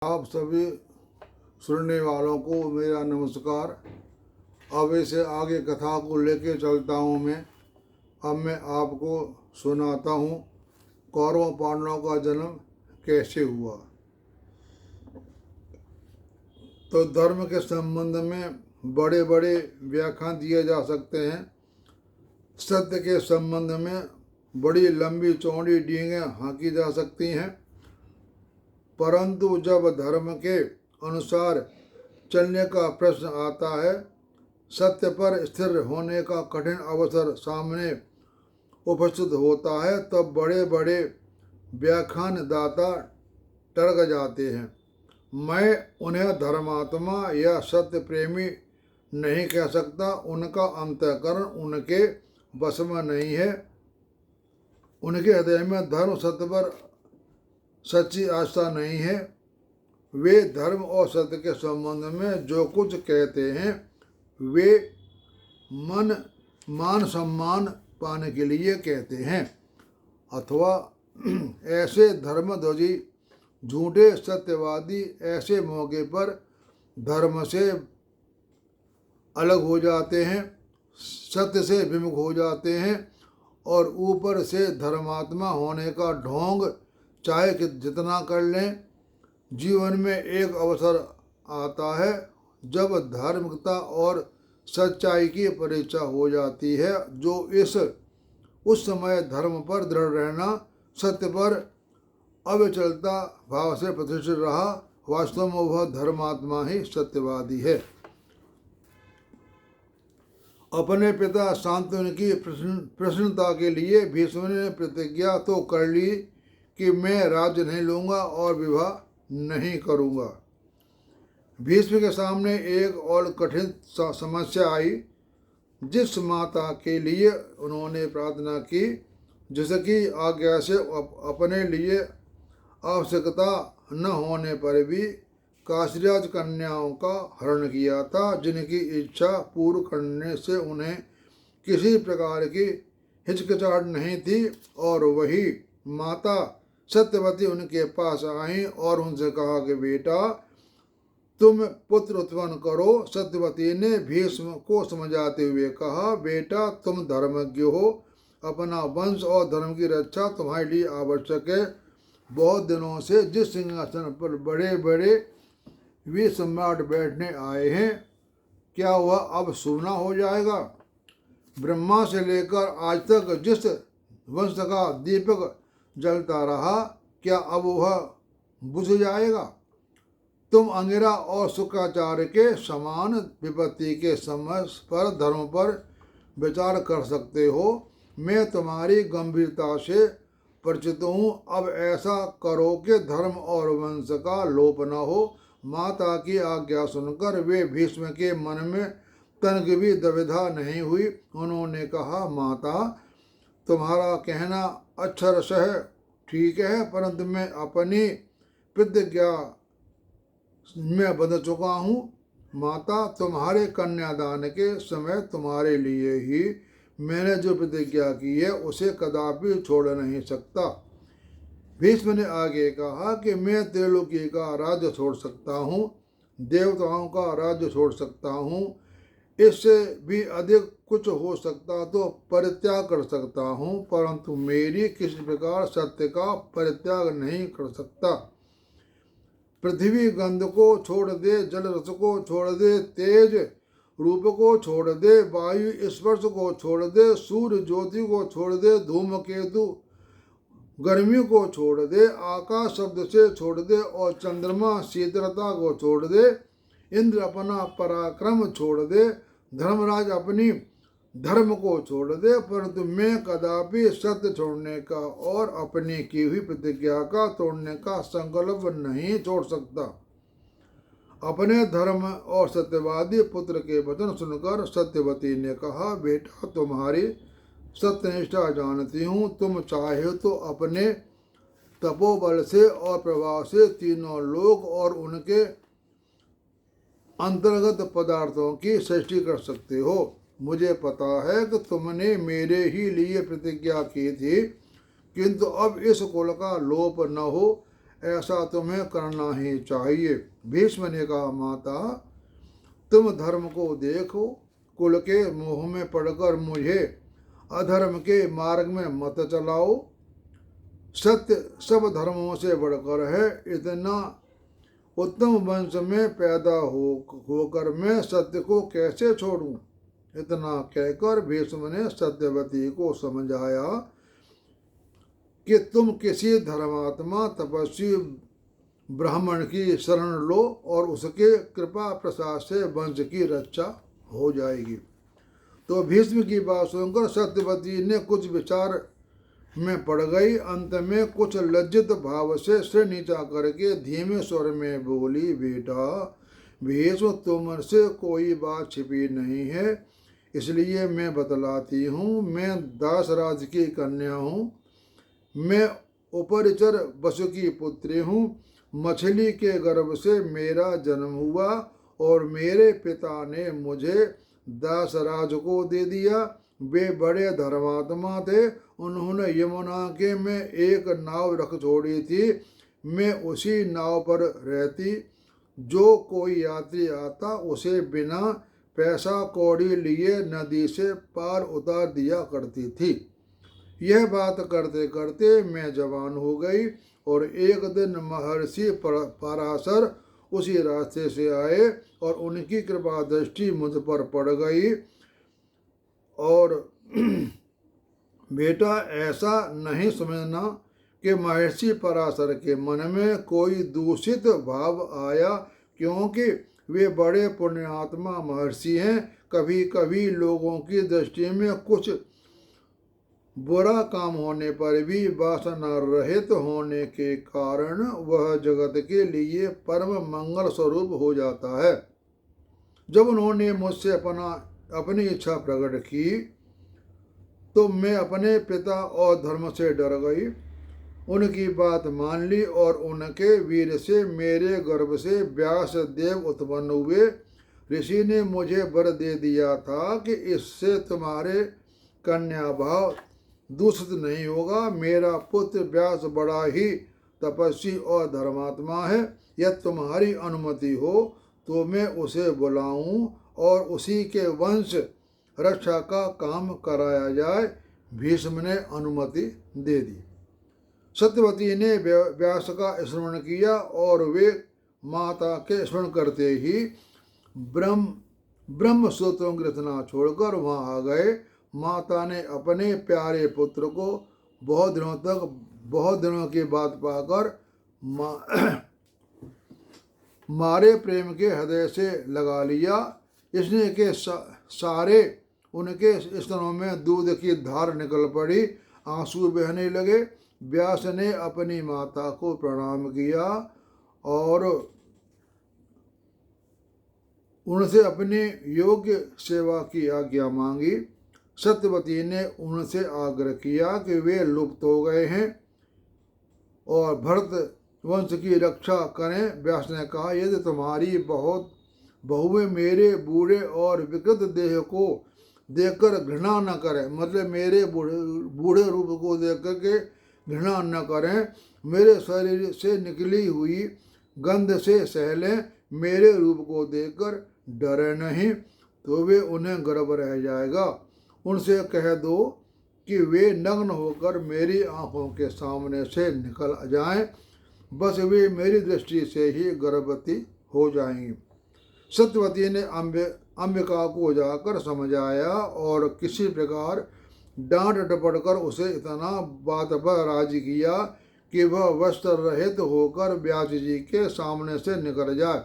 आप सभी सुनने वालों को मेरा नमस्कार। अब इसे आगे कथा को लेके चलता हूँ मैं। अब मैं आपको सुनाता हूँ कौरव पांडवों का जन्म कैसे हुआ। तो धर्म के संबंध में बड़े बड़े व्याख्यान दिए जा सकते हैं। सत्य के संबंध में बड़ी लंबी चौड़ी डींगें हाँकी जा सकती हैं, परंतु जब धर्म के अनुसार चलने का प्रश्न आता है, सत्य पर स्थिर होने का कठिन अवसर सामने उपस्थित होता है, तब बड़े बड़े व्याख्यान दाता टरक जाते हैं। मैं उन्हें धर्मात्मा या सत्य प्रेमी नहीं कह सकता। उनका अंतःकरण उनके बस में नहीं है। उनके हृदय में धर्म सत्य पर सच्ची आस्था नहीं है। वे धर्म और सत्य के संबंध में जो कुछ कहते हैं वे मान सम्मान पाने के लिए कहते हैं, अथवा ऐसे धर्मध्वजी झूठे सत्यवादी ऐसे मौके पर धर्म से अलग हो जाते हैं, सत्य से विमुख हो जाते हैं और ऊपर से धर्मात्मा होने का ढोंग चाहे कि जितना कर लें। जीवन में एक अवसर आता है जब धार्मिकता और सच्चाई की परीक्षा हो जाती है। उस समय धर्म पर दृढ़ रहना, सत्य पर अविचलता भाव से प्रतिष्ठित रहा। वास्तव में वह धर्मात्मा ही सत्यवादी है। अपने पिता शांतनु की प्रसन्नता के लिए भीष्म ने प्रतिज्ञा तो कर ली कि मैं राज्य नहीं लूंगा और विवाह नहीं करूंगा। भीष्म के सामने एक और कठिन समस्या आई, जिस माता के लिए उन्होंने प्रार्थना की, जिसकी आज्ञा से अपने लिए आवश्यकता न होने पर भी काशीराज कन्याओं का हरण किया था, जिनकी इच्छा पूर्ण करने से उन्हें किसी प्रकार की हिचकिचाहट नहीं थी। और वही माता सत्यवती उनके पास आई और उनसे कहा कि बेटा तुम पुत्र उत्पन्न करो। सत्यवती ने भीष्म को समझाते हुए कहा, बेटा तुम धर्मज्ञ हो, अपना वंश और धर्म की रक्षा तुम्हारे लिए आवश्यक है। बहुत दिनों से जिस सिंहासन पर बड़े बड़े वीर सम्राट बैठने आए हैं, क्या वह अब सूना हो जाएगा? ब्रह्मा से लेकर आज तक जिस वंश का दीपक जलता रहा, क्या अब वह बुझ जाएगा? तुम अंगिरा और शुक्राचार्य के समान विपत्ति के समय पर धर्म पर विचार कर सकते हो। मैं तुम्हारी गंभीरता से परिचित हूँ। अब ऐसा करो कि धर्म और वंश का लोप न हो। माता की आज्ञा सुनकर वे भीष्म के मन में तनिक भी दुविधा नहीं हुई। उन्होंने कहा, माता तुम्हारा कहना अक्षरशः ठीक है, परंतु मैं अपनी प्रतिज्ञा में बंध चुका हूँ। माता तुम्हारे कन्यादान के समय तुम्हारे लिए ही मैंने जो प्रतिज्ञा की है उसे कदापि छोड़ नहीं सकता। भीष्म ने आगे कहा कि मैं त्रिलोकी का राज्य छोड़ सकता हूँ, देवताओं का राज्य छोड़ सकता हूँ, इससे भी अधिक कुछ हो सकता तो परित्याग कर सकता हूँ, परंतु मेरी किसी प्रकार सत्य का परित्याग नहीं कर सकता। पृथ्वी गंध को छोड़ दे, जल रस को छोड़ दे, तेज रूप को छोड़ दे, वायु स्पर्श को छोड़ दे, सूर्य ज्योति को छोड़ दे, धूमकेतु गर्मी को छोड़ दे, आकाश शब्द से छोड़ दे और चंद्रमा शीतलता को छोड़ दे, इंद्र अपना पराक्रम छोड़ दे, धर्मराज अपनी धर्म को छोड़ दे, परंतु मैं कदापि सत्य छोड़ने का और अपनी की हुई प्रतिज्ञा का तोड़ने का संकल्प नहीं छोड़ सकता। अपने धर्म और सत्यवादी पुत्र के वचन सुनकर सत्यवती ने कहा, बेटा तुम्हारी सत्यनिष्ठा जानती हूँ। तुम चाहे तो अपने तपोबल से और प्रभाव से तीनों लोक और उनके अंतर्गत पदार्थों की सृष्टि कर सकते हो। मुझे पता है कि तुमने मेरे ही लिए प्रतिज्ञा की थी, किंतु अब इस कुल का लोप न हो ऐसा तुम्हें करना ही चाहिए। भीष्म ने कहा, माता तुम धर्म को देखो, कुल के मोह में पड़कर मुझे अधर्म के मार्ग में मत चलाओ। सत्य सब धर्मों से बढ़कर है। इतना उत्तम वंश में पैदा होकर मैं सत्य को कैसे छोड़ूं? इतना कहकर भीष्म ने सत्यवती को समझाया कि तुम किसी धर्मात्मा तपस्वी ब्राह्मण की शरण लो और उसके कृपा प्रसाद से वंश की रक्षा हो जाएगी। तो भीष्म की बात सुनकर सत्यवती ने कुछ विचार में पड़ गई। अंत में कुछ लज्जित भाव से सिर नीचा करके धीमे स्वर में बोली, बेटा भीष्म, तुमसे कोई बात छिपी नहीं है, इसलिए मैं बतलाती हूँ। मैं दासराज की कन्या हूँ। मैं उपरिचर वसु की पुत्री हूँ। मछली के गर्भ से मेरा जन्म हुआ और मेरे पिता ने मुझे दासराज को दे दिया। वे बड़े धर्मात्मा थे। उन्होंने यमुना के में एक नाव रख छोड़ी थी। मैं उसी नाव पर रहती। जो कोई यात्री आता उसे बिना पैसा कौड़ी लिए नदी से पार उतार दिया करती थी। यह बात करते करते मैं जवान हो गई और एक दिन महर्षि पराशर उसी रास्ते से आए और उनकी कृपा दृष्टि मुझ पर पड़ गई। और बेटा, ऐसा नहीं समझना कि महर्षि पराशर के मन में कोई दूषित भाव आया, क्योंकि वे बड़े पुण्यात्मा महर्षि हैं। कभी कभी लोगों की दृष्टि में कुछ बुरा काम होने पर भी वासना रहित होने के कारण वह जगत के लिए परम मंगल स्वरूप हो जाता है। जब उन्होंने मुझसे अपनी इच्छा प्रकट की तो मैं अपने पिता और धर्म से डर गई। उनकी बात मान ली और उनके वीर से मेरे गर्भ से व्यास देव उत्पन्न हुए। ऋषि ने मुझे वर दे दिया था कि इससे तुम्हारे कन्या भाव दूषित नहीं होगा। मेरा पुत्र व्यास बड़ा ही तपस्वी और धर्मात्मा है। यदि तुम्हारी अनुमति हो तो मैं उसे बुलाऊं और उसी के वंश रक्षा का काम कराया जाए। भीष्म ने अनुमति दे दी। सत्यवती ने व्यास का स्मरण किया और वे माता के स्मरण करते ही ब्रह्म सूत्रों की रचना छोड़कर वहां आ गए। माता ने अपने प्यारे पुत्र को बहुत दिनों के बाद पाकर मारे प्रेम के हृदय से लगा लिया। इसने के सारे उनके स्तनों में दूध की धार निकल पड़ी। आंसू बहने लगे। व्यास ने अपनी माता को प्रणाम किया और उनसे अपनी योग्य सेवा की आज्ञा मांगी। सत्यवती ने उनसे आग्रह किया कि वे लुप्त हो गए हैं और भरत वंश की रक्षा करें। व्यास ने कहा, यदि तुम्हारी बहुएं मेरे बूढ़े और विकृत देह को देखकर घृणा न करें, मतलब मेरे बूढ़े रूप को देख करके घृणा न करें, मेरे शरीर से निकली हुई गंध से सहलें, मेरे रूप को देखकर डरे नहीं, तो वे उन्हें गर्व रह जाएगा। उनसे कह दो कि वे नग्न होकर मेरी आंखों के सामने से निकल जाएं, बस वे मेरी दृष्टि से ही गर्भवती हो जाएंगी। सत्यवती ने अंबिका को जाकर समझाया और किसी प्रकार डांट डपट कर उसे इतना बात पर राजी किया कि वह वस्त्र रहित होकर व्यास जी के सामने से निकल जाए।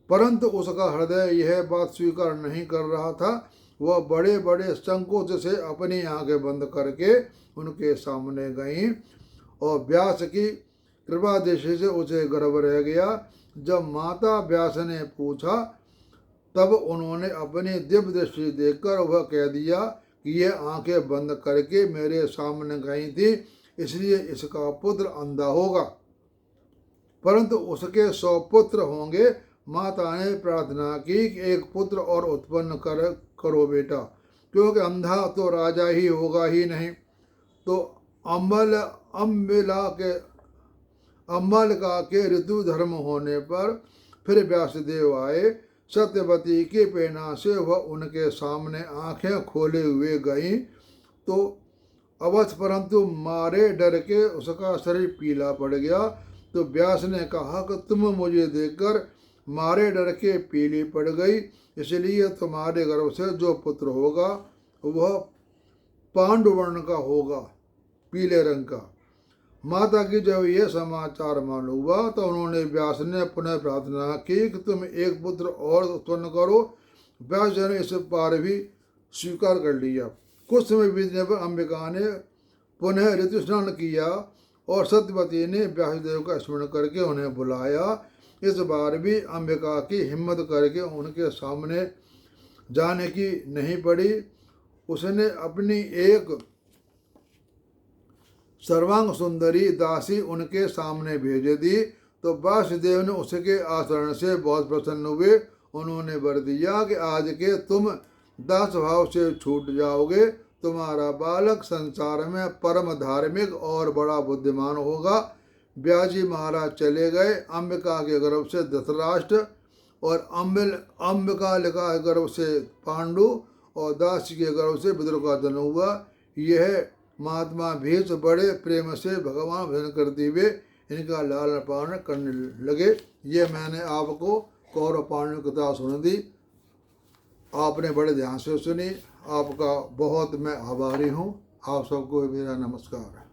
परंतु उसका हृदय यह बात स्वीकार नहीं कर रहा था। वह बड़े बड़े संकोच से अपनी आंखें बंद करके उनके सामने गई और व्यास की कृपा दृष्टि से उसे गर्व रह गया। जब माता व्यास ने पूछा तब उन्होंने अपनी दिव्य दृष्टि देखकर वह कह दिया कि यह आंखें बंद करके मेरे सामने गई थी, इसलिए इसका पुत्र अंधा होगा, परंतु उसके 100 पुत्र होंगे। माता ने प्रार्थना की कि एक पुत्र और उत्पन्न करो बेटा, क्योंकि अंधा तो राजा ही होगा ही नहीं। तो अम्बालिका के ऋतु धर्म होने पर फिर व्यासदेव आए। सत्यवती के प्रेरणा से वह उनके सामने आंखें खोले हुए गईं तो अवश्य, परंतु मारे डर के उसका शरीर पीला पड़ गया। तो व्यास ने कहा कि तुम मुझे देखकर मारे डर के पीली पड़ गई, इसलिए तुम्हारे गर्भ से जो पुत्र होगा वह पांडुवर्ण का होगा, पीले रंग का। माता की जब यह समाचार मालूम हुआ तो उन्होंने व्यास ने पुनः प्रार्थना की कि तुम एक पुत्र और उत्पन्न करो। व्यास जी ने इस बार भी स्वीकार कर लिया। कुछ समय बीतने पर अंबिका ने पुनः ऋतु स्नान किया और सत्यवती ने व्यासदेव का स्मरण करके उन्हें बुलाया। इस बार भी अंबिका की हिम्मत करके उनके सामने जाने की नहीं पड़ी। उसने अपनी एक सर्वांग सुंदरी दासी उनके सामने भेज दी। तो व्यासदेव ने उसके आचरण से बहुत प्रसन्न हुए। उन्होंने वर दिया कि आज के तुम दास भाव से छूट जाओगे, तुम्हारा बालक संसार में परम धार्मिक और बड़ा बुद्धिमान होगा। ब्याजी महाराज चले गए। अंबिका के गर्भ से धृतराष्ट्र और अंबिकालिका के गर्भ से पांडु और दासी के गर्भ से विदुर का जन्म हुआ। यह महात्मा भीष्म बड़े प्रेम से भगवान भजन करते हुए इनका लालन पालन करने लगे। ये मैंने आपको कौरव पांडव की कथा सुन दी, आपने बड़े ध्यान से सुनी। आपका बहुत मैं आभारी हूँ। आप सबको मेरा नमस्कार।